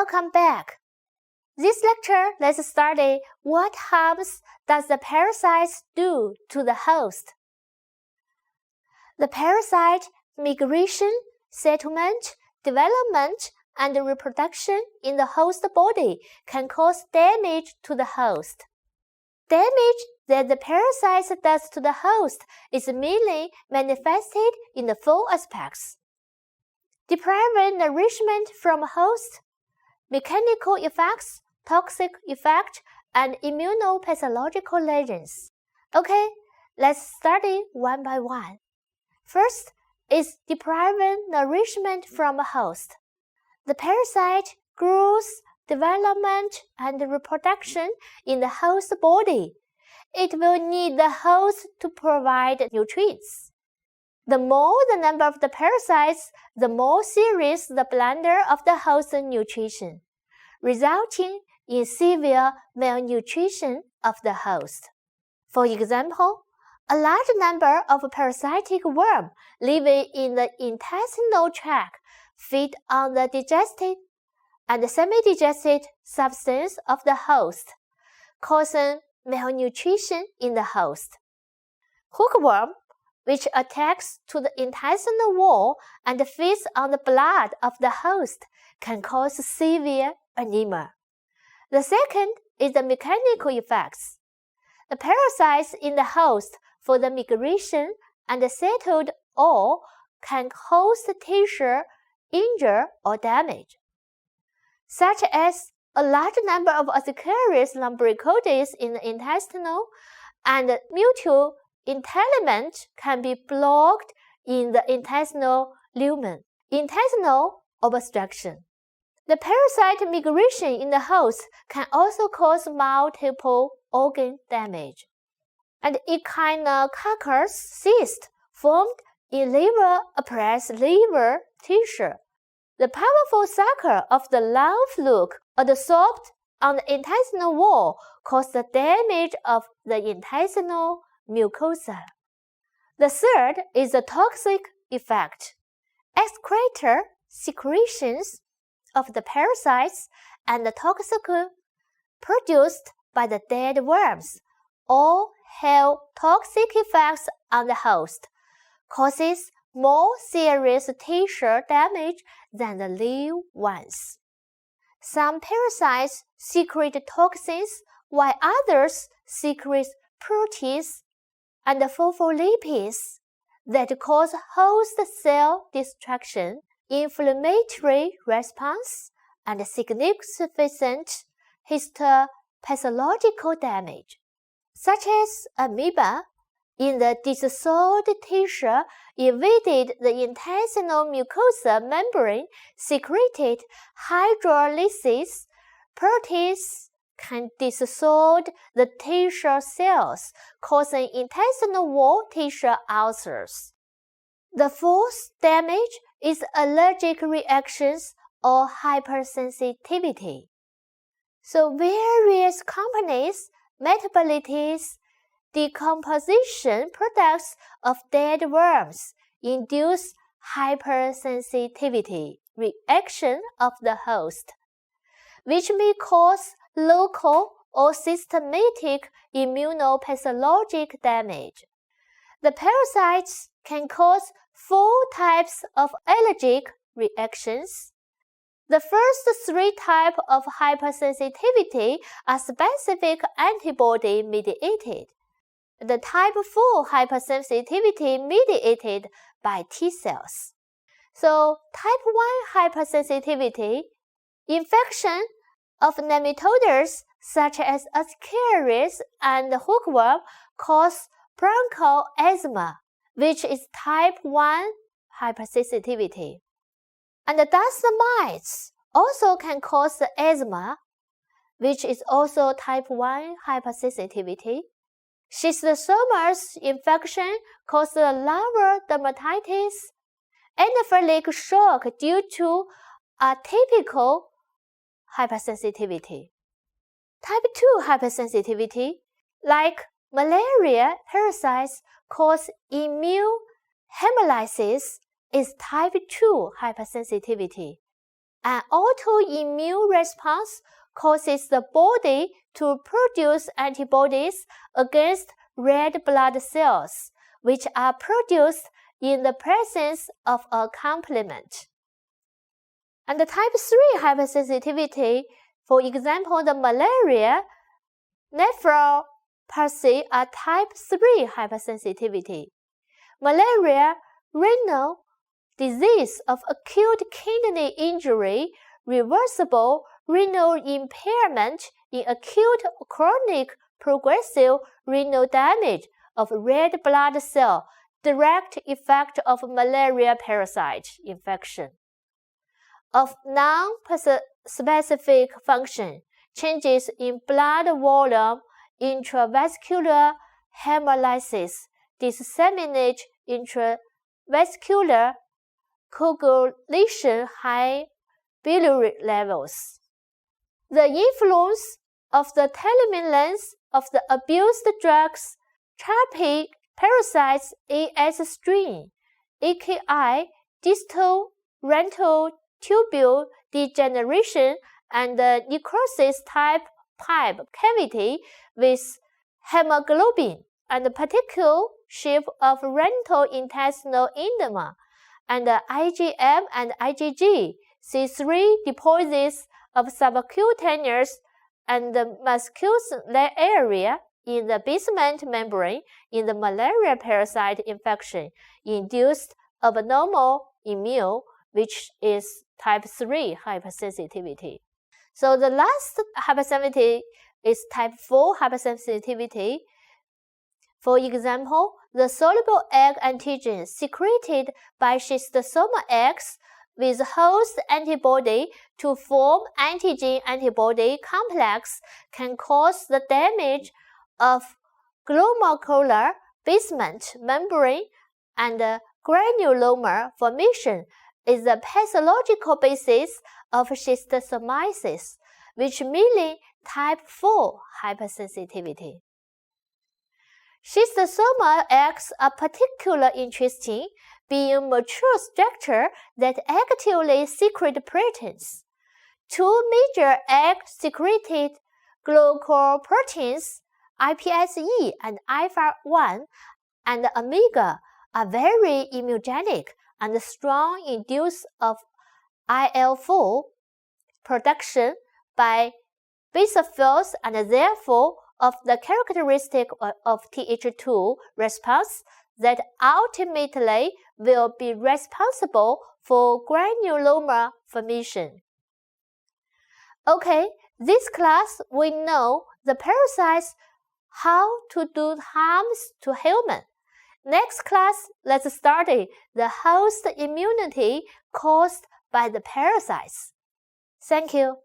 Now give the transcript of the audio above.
Welcome back. This lecture, let's study what harms does the parasites do to the host. The parasite migration, settlement, development, and reproduction in the host body can cause damage to the host. Damage that the parasite does to the host is mainly manifested in the four aspects: depriving nourishment from host, mechanical effects, toxic effect, and immunopathological lesions. Okay, let's study one by one. First is depriving nourishment from a host. The parasite grows, development, and reproduction in the host body. It will need the host to provide nutrients. The more the number of the parasites, the more serious the blunder of the host nutrition, resulting in severe malnutrition of the host. For example, a large number of parasitic worms living in the intestinal tract feed on the digested and semi-digested substance of the host, causing malnutrition in the host. Hookworm, which attacks to the intestinal wall and feeds on the blood of the host, can cause severe anemia. The second is the mechanical effects. The parasites in the host for the migration and settled all can cause tissue injury or damage, such as a large number of Ascaris lumbricoides in the intestinal and mutual entailment can be blocked in the intestinal lumen, intestinal obstruction. The parasite migration in the host can also cause multiple organ damage. And echinococcus cyst formed in liver-oppressed liver tissue. The powerful sucker of the lung fluke adsorbed on the intestinal wall caused the damage of the intestinal mucosa. The third is the toxic effect. Excreta secretions of the parasites and the toxic produced by the dead worms all have toxic effects on the host, causes more serious tissue damage than the live ones. Some parasites secrete toxins while others secrete proteins and phospholipids that cause host cell destruction, inflammatory response, and significant histopathological damage, such as amoeba in the dissolved tissue invaded the intestinal mucosa membrane, secreted hydrolysis. Proteins can dissolve the tissue cells, causing intestinal wall tissue ulcers. The fourth damage is allergic reactions or hypersensitivity. So various components, metabolites, decomposition products of dead worms induce hypersensitivity reaction of the host, which may cause local or systematic immunopathologic damage. The parasites can cause 4 types of allergic reactions. The first 3 types of hypersensitivity are specific antibody mediated. The type 4 hypersensitivity mediated by T cells. So type 1 hypersensitivity, infection of nematodes such as Ascaris and hookworm cause bronchial asthma, which is type 1 hypersensitivity. And the dust mites also can cause asthma, which is also type 1 hypersensitivity. Schistosomus infection causes larval dermatitis, anaphylactic shock due to atypical hypersensitivity. Type 2 hypersensitivity, like malaria parasites, cause immune hemolysis, is type 2 hypersensitivity. An autoimmune response causes the body to produce antibodies against red blood cells, which are produced in the presence of a complement. And the type 3 hypersensitivity, for example, the malaria, nephropathy are type 3 hypersensitivity. Malaria, renal disease of acute kidney injury, reversible renal impairment in acute chronic progressive renal damage of red blood cell, direct effect of malaria parasite infection. Of non-specific function, changes in blood volume, intravascular hemolysis, disseminate intravascular coagulation, high biliary levels. The influence of the telomere length of the abused drugs, trapping parasites AS strain, AKI, distal renal tubule degeneration, and necrosis type pipe cavity with hemoglobin, and particular shape of renal intestinal edema, and IgM and IgG, C3 deposits of subcutaneous and mucous area in the basement membrane in the malaria parasite infection induced abnormal immune, which is type 3 hypersensitivity. So the last hypersensitivity is type 4 hypersensitivity. For example, the soluble egg antigen secreted by schistosoma eggs with host antibody to form antigen-antibody complex can cause the damage of glomerular basement membrane, and granuloma formation is the pathological basis of schistosomiasis, which means type 4 hypersensitivity. Schistosoma eggs are particularly interesting, being mature structure that actively secrete proteins. Two major egg-secreted glycoproteins, IPSE and alpha-1 and omega, are very immunogenic and strong inducers of IL-4 production by basophils, and therefore of the characteristic of Th2 response that ultimately will be responsible for granuloma formation. Okay, this class we know the parasites how to do harms to humans. Next class, let's study the host immunity caused by the parasites. Thank you.